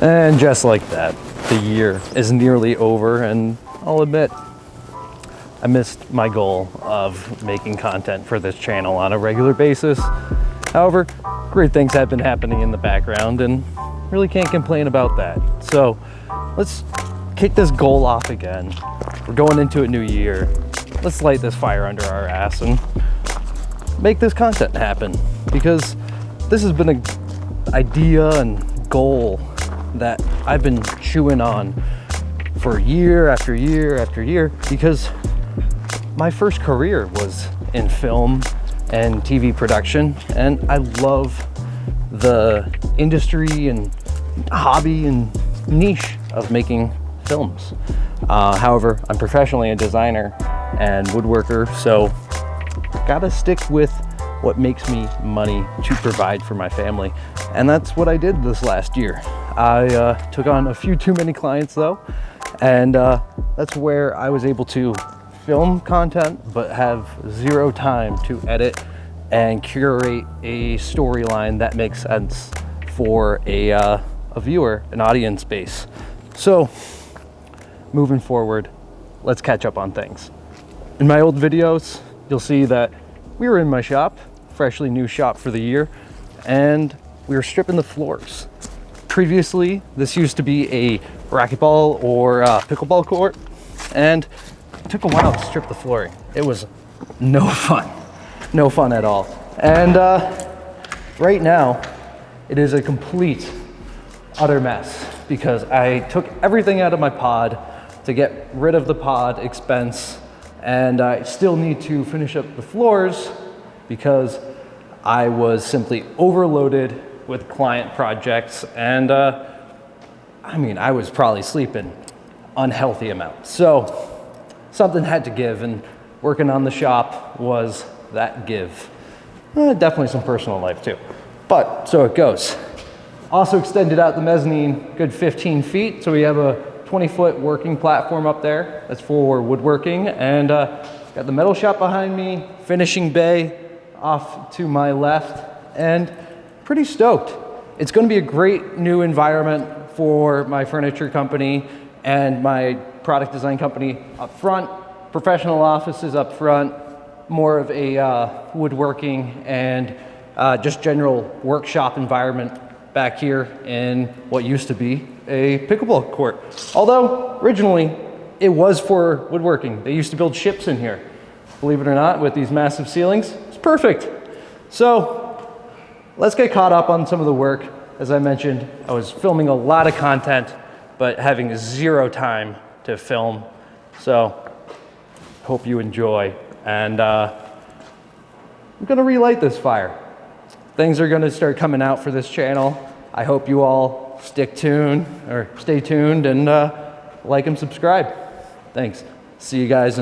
And just like that, the year is nearly over, and I'll admit, I missed my goal of making content for this channel on a regular basis. However, great things have been happening in the background and really can't complain about that. So let's kick this goal off again. We're going into a new year. Let's light this fire under our ass and make this content happen, because this has been an idea and goal that I've been chewing on for year after year after year, because my first career was in film and TV production, and I love the industry and hobby and niche of making films. However, I'm professionally a designer and woodworker, so gotta stick with what makes me money to provide for my family. And that's what I did this last year. I took on a few too many clients though, and that's where I was able to film content but have zero time to edit and curate a storyline that makes sense for a viewer, an audience base. So moving forward, let's catch up on things. In my old videos, you'll see that we were in my shop, freshly new shop for the year, and we were stripping the floors. Previously, this used to be a racquetball or pickleball court, and it took a while to strip the flooring. It was no fun at all. And right now, it is a complete, utter mess, because I took everything out of my pod to get rid of the pod expense, and I still need to finish up the floors because I was simply overloaded with client projects, and I was probably sleeping unhealthy amounts. So something had to give, and working on the shop was that give. Definitely some personal life too, but so it goes. Also extended out the mezzanine good 15 feet, so we have a 20-foot working platform up there. That's for woodworking, and got the metal shop behind me, finishing bay off to my left, and pretty stoked. It's going to be a great new environment for my furniture company and my product design company up front, professional offices up front, more of a woodworking and just general workshop environment back here in what used to be a pickleball court. Although originally it was for woodworking. They used to build ships in here. Believe it or not, with these massive ceilings, it's perfect. So let's get caught up on some of the work. As I mentioned, I was filming a lot of content, but having zero time to film. So hope you enjoy. And I'm gonna relight this fire. Things are gonna start coming out for this channel. I hope you all stay tuned and like and subscribe. Thanks. See you guys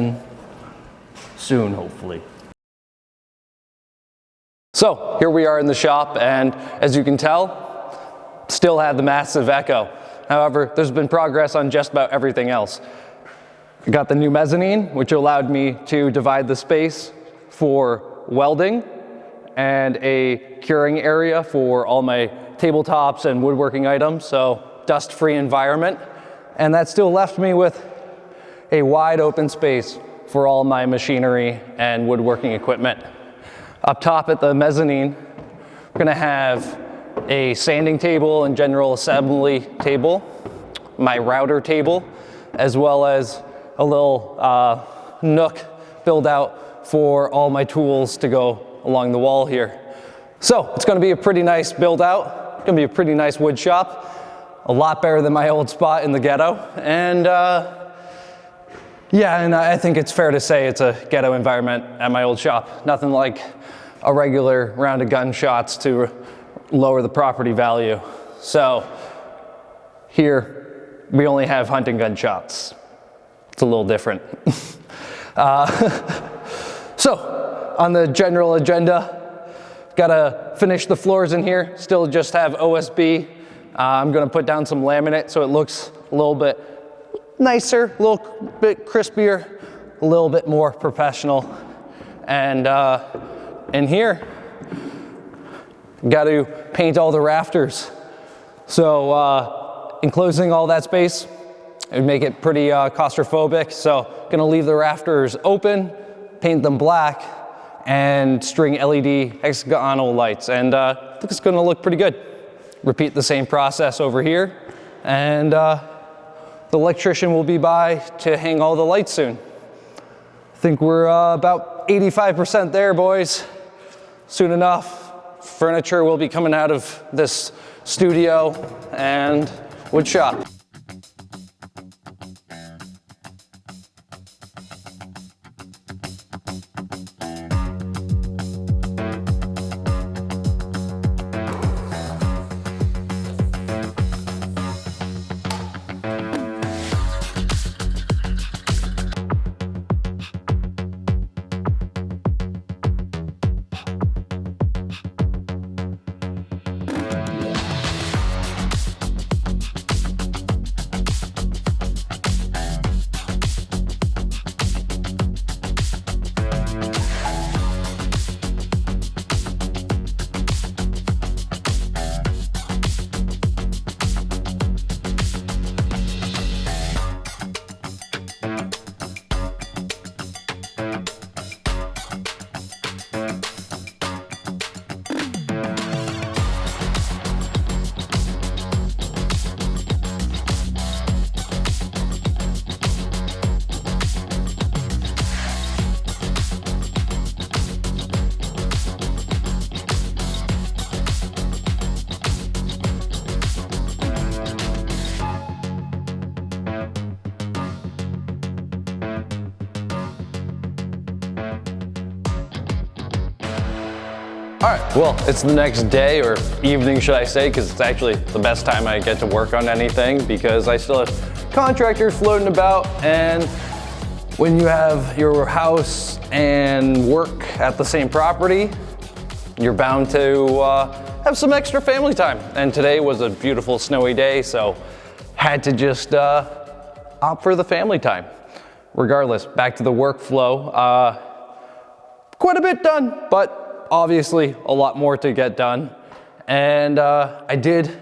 soon, hopefully. So here we are in the shop, and as you can tell, still had the massive echo. However, there's been progress on just about everything else. I got the new mezzanine, which allowed me to divide the space for welding and a curing area for all my tabletops and woodworking items, so dust-free environment. And that still left me with a wide open space for all my machinery and woodworking equipment. Up top at the mezzanine, we're gonna have a sanding table and general assembly table, my router table, as well as a little nook built out for all my tools to go along the wall here. So it's gonna be a pretty nice build out. It's gonna be a pretty nice wood shop. A lot better than my old spot in the ghetto. And yeah, and I think it's fair to say it's a ghetto environment at my old shop. Nothing like a regular round of gunshots to lower the property value. So here, we only have hunting gun shots. It's a little different. So on the general agenda, gotta finish the floors in here. Still just have OSB. I'm gonna put down some laminate so it looks a little bit nicer, a little bit crispier, a little bit more professional. And in here, got to paint all the rafters. So enclosing all that space, it would make it pretty claustrophobic. So gonna leave the rafters open, paint them black, and string LED hexagonal lights. And I think it's gonna look pretty good. Repeat the same process over here. And the electrician will be by to hang all the lights soon. I think we're about 85% there, boys. Soon enough, furniture will be coming out of this studio and wood shop. All right, well, it's the next day, or evening, should I say, because it's actually the best time I get to work on anything, because I still have contractors floating about, and when you have your house and work at the same property, you're bound to have some extra family time. And today was a beautiful snowy day, so had to just opt for the family time. Regardless, back to the workflow. Quite a bit done, but obviously a lot more to get done. And I did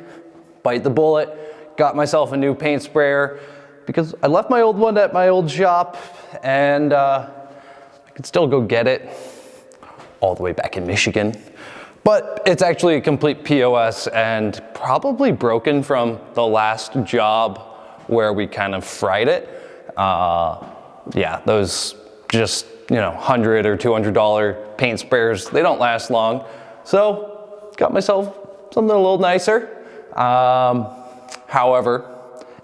bite the bullet, got myself a new paint sprayer because I left my old one at my old shop, and I could still go get it all the way back in Michigan. But it's actually a complete POS and probably broken from the last job where we kind of fried it. Yeah, those just, you know, $100 or $200 paint sprayers, they don't last long. So got myself something a little nicer. However,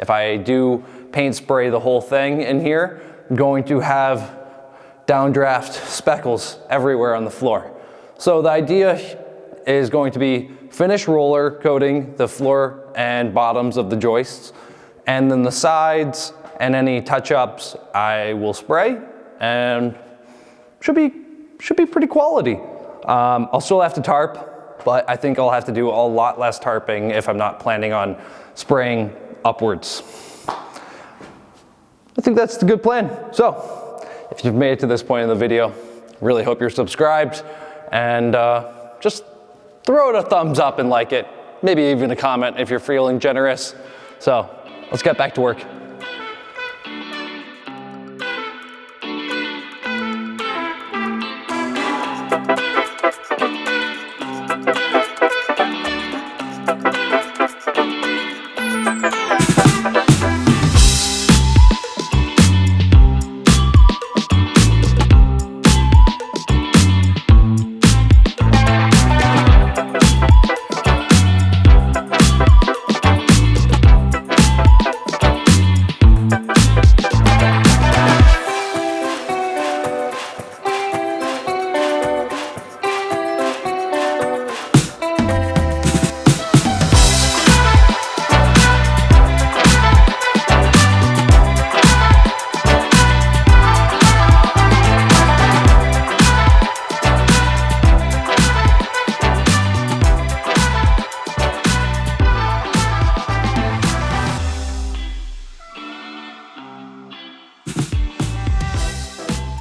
if I do paint spray the whole thing in here, I'm going to have downdraft speckles everywhere on the floor. So the idea is going to be finish roller coating the floor and bottoms of the joists, and then the sides and any touch-ups I will spray, and should be pretty quality. I'll still have to tarp, but I think I'll have to do a lot less tarping if I'm not planning on spraying upwards. I think that's the good plan. So, if you've made it to this point in the video, really hope you're subscribed, and just throw it a thumbs up and like it. Maybe even a comment if you're feeling generous. So, let's get back to work.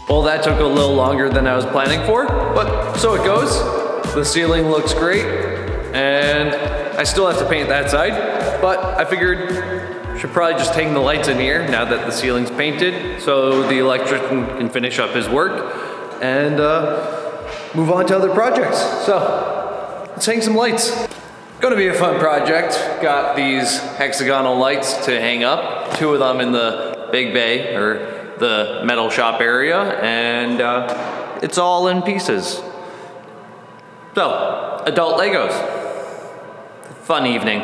Well, that took a little longer than I was planning for, but so it goes. The ceiling looks great, and I still have to paint that side. but I figured should probably just hang the lights in here now that the ceiling's painted, so the electrician can finish up his work and move on to other projects. So let's hang some lights. Gonna be a fun project. Got these hexagonal lights to hang up, 2 of them in the big bay or the metal shop area, and it's all in pieces. So, adult Legos. Fun evening.